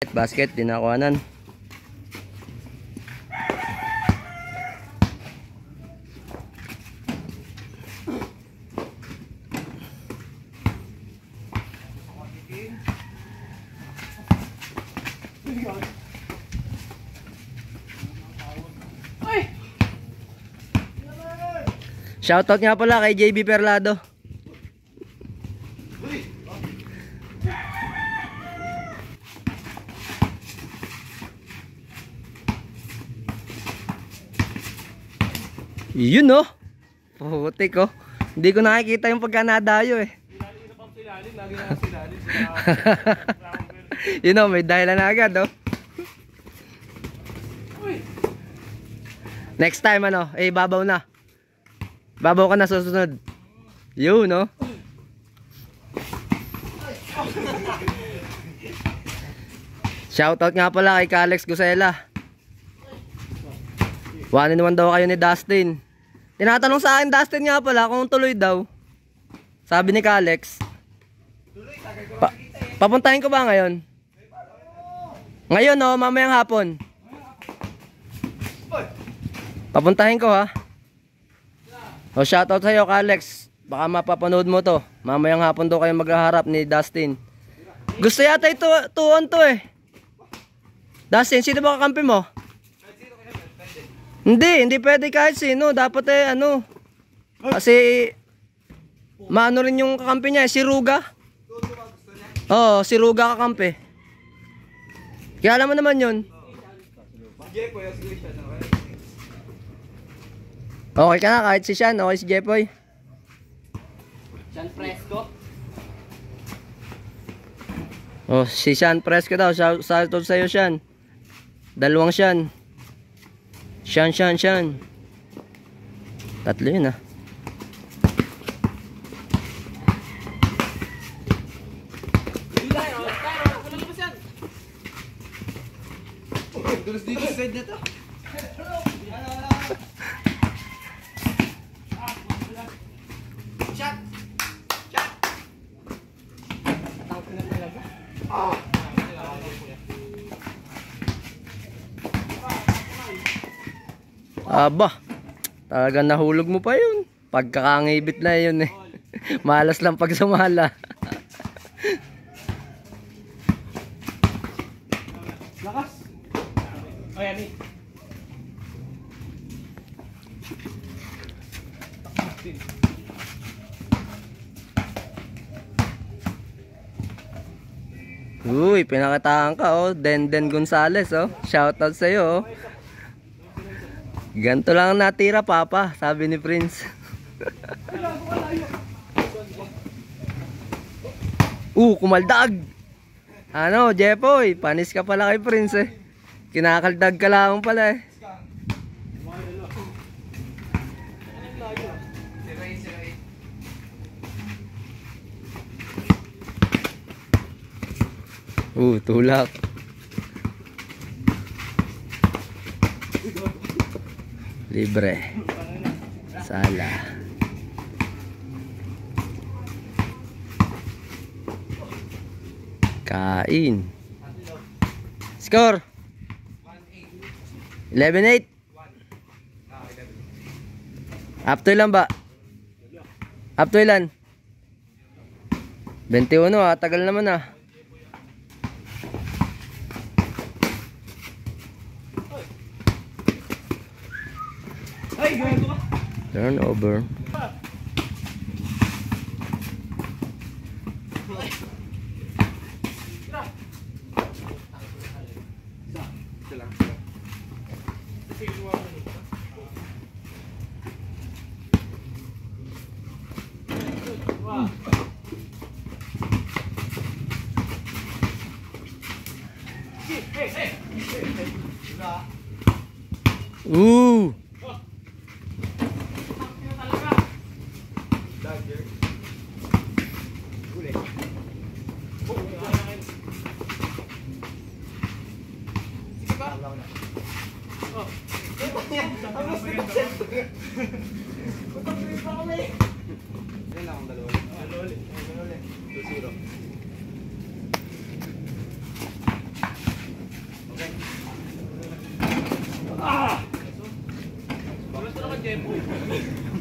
Basket, dinakuanan. Shoutout nga pala kay JB Perlado. Yun no. Putik oh. Hindi ko nakikita yung pagka nadayo eh. Yun know, may dahilan na agad oh. Next time ano, eh babaw na. Babaw ka na susunod. Yun no. Shoutout nga pala kay Alex Gusela. 1-1 daw kayo ni Dustin. Tinatanong sa akin Dustin nga pala kung tuloy daw. Sabi ni Alex. Papuntahin ko ba ngayon? Ngayon oh, mamayang hapon. Papuntahin ko ha. O shoutout sa iyo Alex. Baka mapapanood mo to. Mamayang hapon daw kayo maghaharap ni Dustin. Gusto yata ito 2-on 2 eh. Dustin, sino ba kakampi mo? Hindi pwede kahit sino. Dapat eh ano. Kasi maano rin yung kakampi niya eh. Si Ruga. Oo, si Ruga kakampi. Kaya alam mo naman yun. Okay ka na kahit si Sean. Okay si Jepoy. Sean Fresco. Oh, si Sean Fresco daw. Shoutout sa'yo Sean. Dalawang Sean. Sean. Tatlo yun ah. Dulos dito sa side na to. Shot. Tawag na talaga. Aba, talagang nahulog mo pa yun. Pagkakangibit na yun eh. Malas lang pag sumala. Lakas. O yan eh. Uy, pinakataan ka oh. Denden Gonzales oh. Shoutout sa'yo oh. Ganto lang natira papa, sabi ni Prince. Kumaldag. Ano, Jepoy, panis ka pala kay Prince eh. Kinakaldag ka lang pala eh. Tulak. Libre. Sala. Kain. Score 11-8. Up to ilan ba? Up to ilan? 21 ah, tagal naman ah. Turnover.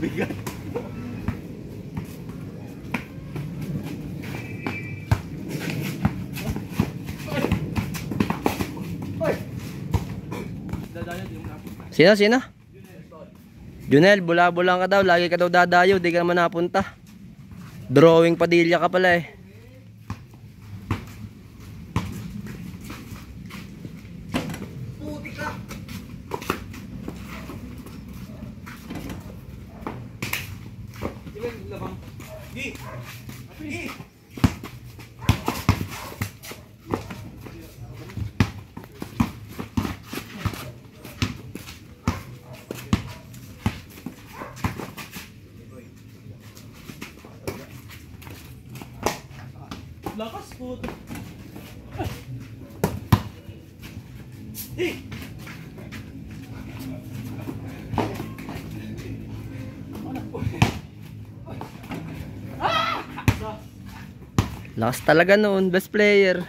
Bigat. Sino? Junel, bula-bulang ka daw. Lagi ka daw dadayo. Di ka naman napunta. Drawing Padilla ka pala eh. Puti ka. Ilan labang? Gi. Gi. Lakas po. Lakas talaga noon, best player.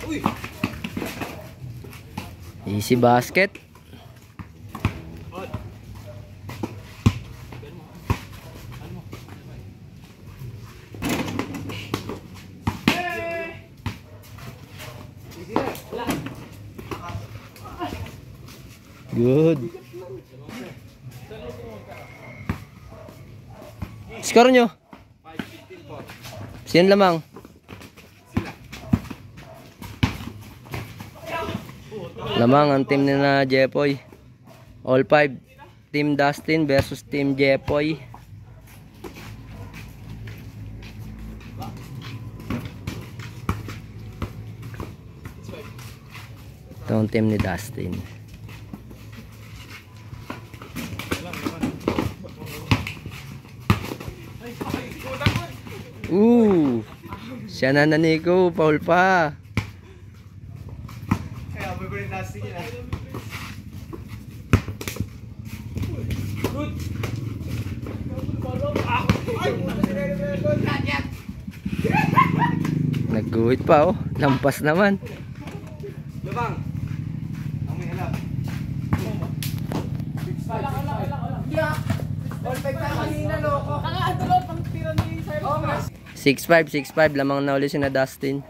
Uy. Easy basket. Good. Score nyo? 5-15 po. Sino lamang? Lamang ang team ni na Jepoy. All 5. Team Dustin versus Team Jepoy. Ito ang team ni Dustin. Siya na naniko, Paul pa. Kaya mo ko rin nasi niya. Good. Nagguhit pa oh, lampas naman. Labang. Ang may halap. Yeah. All 5 tayo kanina, loko. Kakaadalo pang tira ni Cyrus. 6-5, lamang na ulit si na Dustin.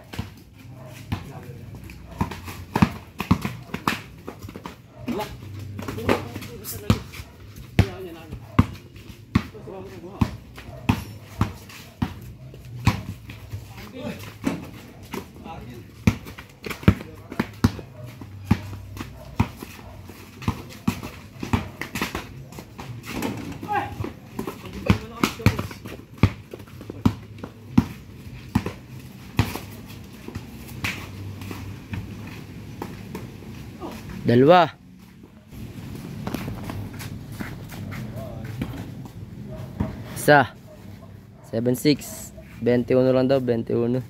Dalawa. Isa. 7-6. 21 lang daw, 21.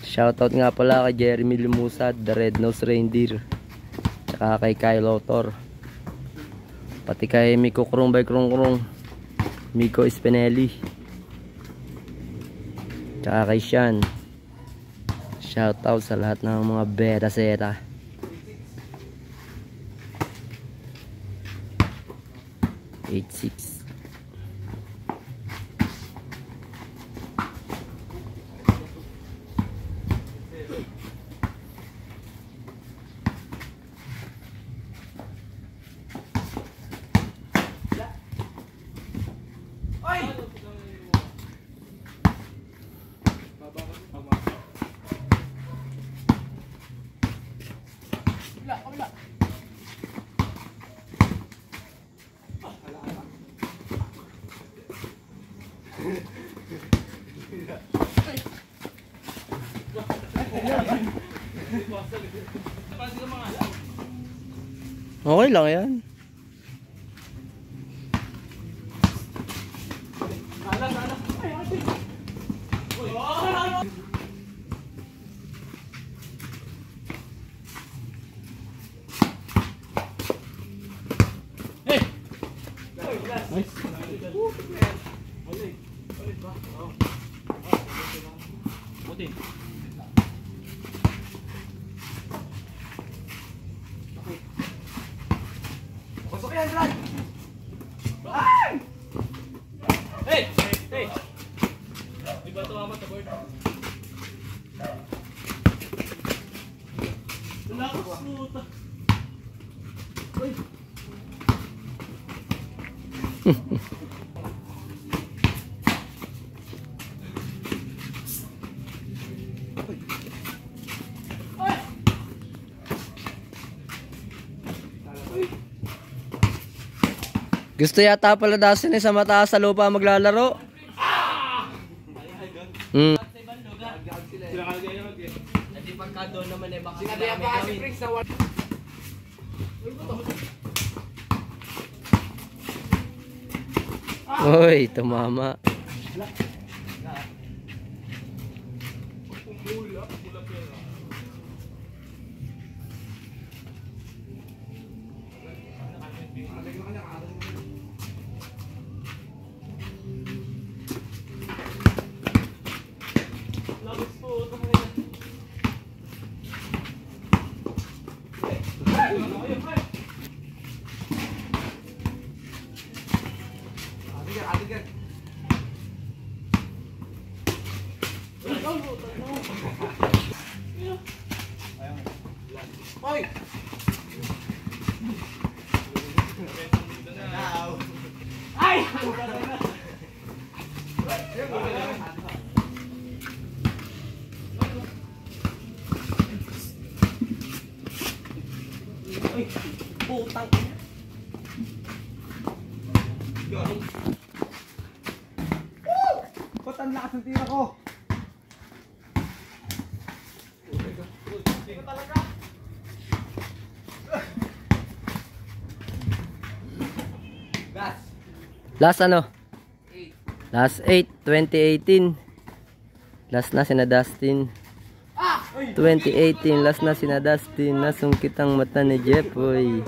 Shoutout nga pala kay Jeremy Limusad, The Red Nose Reindeer. Tsaka kay Kyle Autor. Pati kay Miko Krung by Krung Krung. Miko Spinelli. Tsaka kay Sean. Shoutout sa lahat ng mga beta seta. 8-6. Okay lang yan. Gusto yata pala Dustin sa mataas sa lupa maglalaro. Hindi pagka doon naman eh, baka sinabi pa si Prince na wala. Uy, tumama. Ba't ang lakas ng tira ko? Last ano? Last 8, 2018. Last na sina Dustin. 2018, last na sina Dustin. Nasungkit ang mata ni Jeffoy.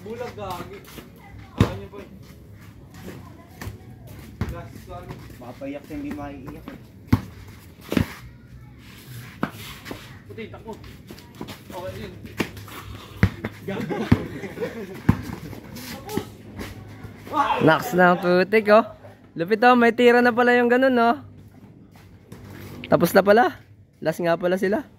Bulag gagi. Ano niyo po? Mapayak na hindi maiiyak eh. Puti, takbo. Okay yun. Naks na ang putik oh. Lupit oh, may tira na pala yung ganun oh. Tapos na pala. Last nga pala sila.